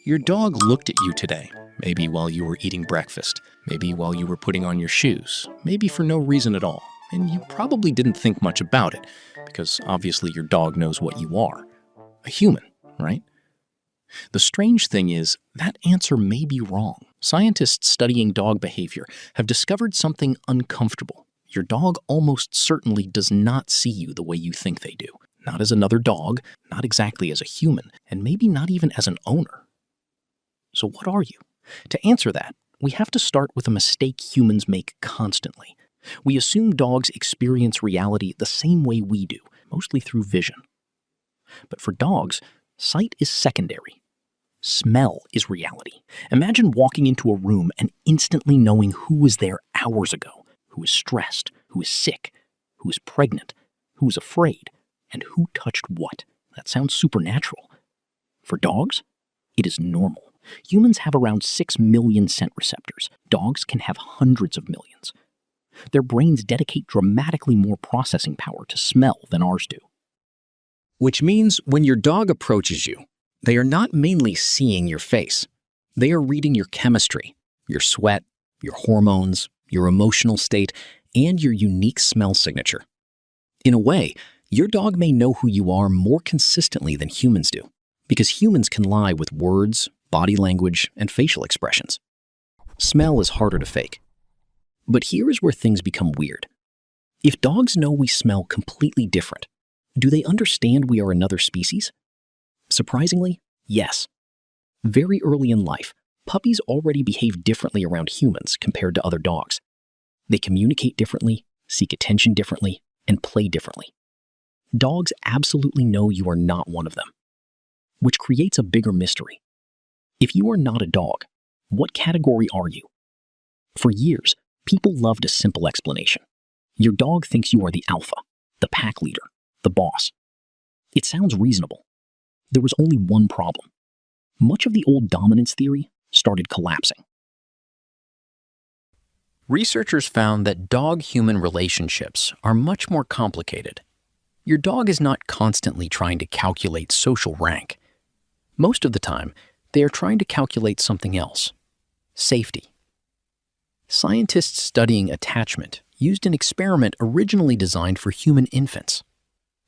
Your dog looked at you today, maybe while you were eating breakfast, maybe while you were putting on your shoes, maybe for no reason at all, and you probably didn't think much about it, because obviously your dog knows what you are. A human, right? The strange thing is, that answer may be wrong. Scientists studying dog behavior have discovered something uncomfortable. Your dog almost certainly does not see you the way you think they do. Not as another dog, not exactly as a human, and maybe not even as an owner. So what are you? To answer that, we have to start with a mistake humans make constantly. We assume dogs experience reality the same way we do, mostly through vision. But for dogs, sight is secondary. Smell is reality. Imagine walking into a room and instantly knowing who was there hours ago, who is stressed, who is sick, who is pregnant, who is afraid, and who touched what. That sounds supernatural. For dogs, it is normal. Humans have around 6 million scent receptors. Dogs can have hundreds of millions. Their brains dedicate dramatically more processing power to smell than ours do. Which means when your dog approaches you, they are not mainly seeing your face. They are reading your chemistry, your sweat, your hormones, your emotional state, and your unique smell signature. In a way, your dog may know who you are more consistently than humans do, because humans can lie with words, body language, and facial expressions. Smell is harder to fake. But here is where things become weird. If dogs know we smell completely different, do they understand we are another species? Surprisingly, yes. Very early in life, puppies already behave differently around humans compared to other dogs. They communicate differently, seek attention differently, and play differently. Dogs absolutely know you are not one of them, which creates a bigger mystery. If you are not a dog, what category are you? For years, people loved a simple explanation. Your dog thinks you are the alpha, the pack leader, the boss. It sounds reasonable. There was only one problem. Much of the old dominance theory started collapsing. Researchers found that dog-human relationships are much more complicated. Your dog is not constantly trying to calculate social rank. Most of the time, they are trying to calculate something else: safety. Scientists studying attachment used an experiment originally designed for human infants.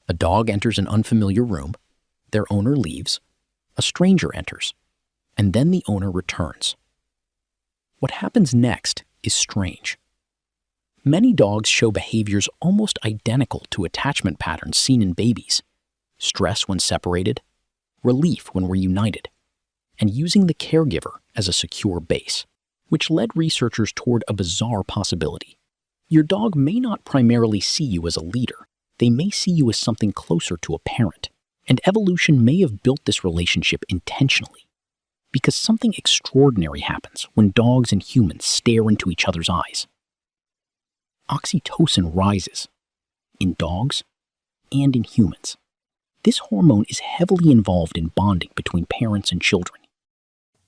A dog enters an unfamiliar room, their owner leaves, a stranger enters, and then the owner returns. What happens next is strange. Many dogs show behaviors almost identical to attachment patterns seen in babies: stress when separated, relief when reunited, and using the caregiver as a secure base, which led researchers toward a bizarre possibility. Your dog may not primarily see you as a leader. They may see you as something closer to a parent, and evolution may have built this relationship intentionally, because something extraordinary happens when dogs and humans stare into each other's eyes. Oxytocin rises in dogs and in humans. This hormone is heavily involved in bonding between parents and children.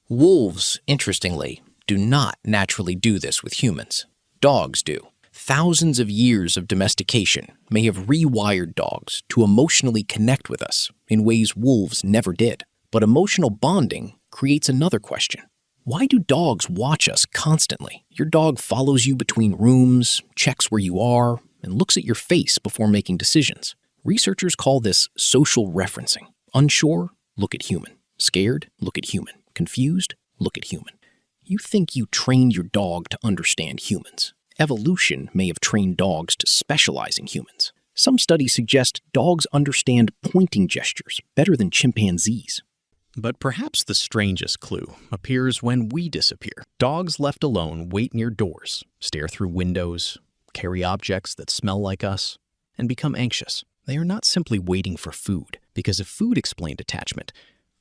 Wolves, interestingly, do not naturally do this with humans. Dogs do. Thousands of years of domestication may have rewired dogs to emotionally connect with us in ways wolves never did. But emotional bonding creates another question. Why do dogs watch us constantly? Your dog follows you between rooms, checks where you are, and looks at your face before making decisions. Researchers call this social referencing. Unsure? Look at human. Scared? Look at human. Confused? Look at human. You think you trained your dog to understand humans. Evolution may have trained dogs to specialize in humans. Some studies suggest dogs understand pointing gestures better than chimpanzees. But perhaps the strangest clue appears when we disappear. Dogs left alone wait near doors, stare through windows, carry objects that smell like us, and become anxious. They are not simply waiting for food, because if food explained attachment,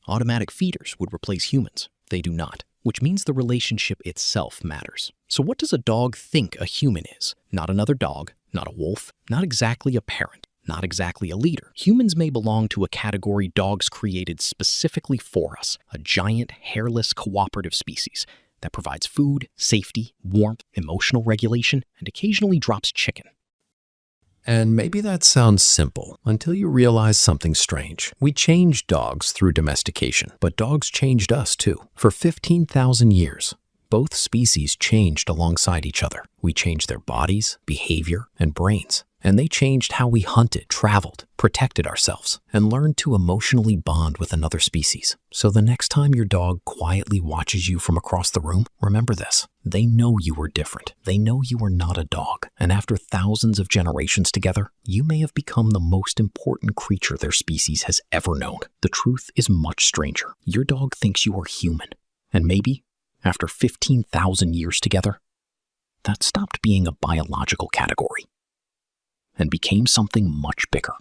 automatic feeders would replace humans. They do not, which means the relationship itself matters. So what does a dog think a human is? Not another dog, not a wolf, not exactly a parent, not exactly a leader. Humans may belong to a category dogs created specifically for us, a giant, hairless, cooperative species that provides food, safety, warmth, emotional regulation, and occasionally drops chicken. And maybe that sounds simple until you realize something strange. We changed dogs through domestication, but dogs changed us too. For 15,000 years, both species changed alongside each other. We changed their bodies, behavior, and brains. And they changed how we hunted, traveled, protected ourselves, and learned to emotionally bond with another species. So the next time your dog quietly watches you from across the room, remember this. They know you are different. They know you are not a dog. And after thousands of generations together, you may have become the most important creature their species has ever known. The truth is much stranger. Your dog thinks you are human. And maybe, after 15,000 years together, that stopped being a biological category and became something much bigger.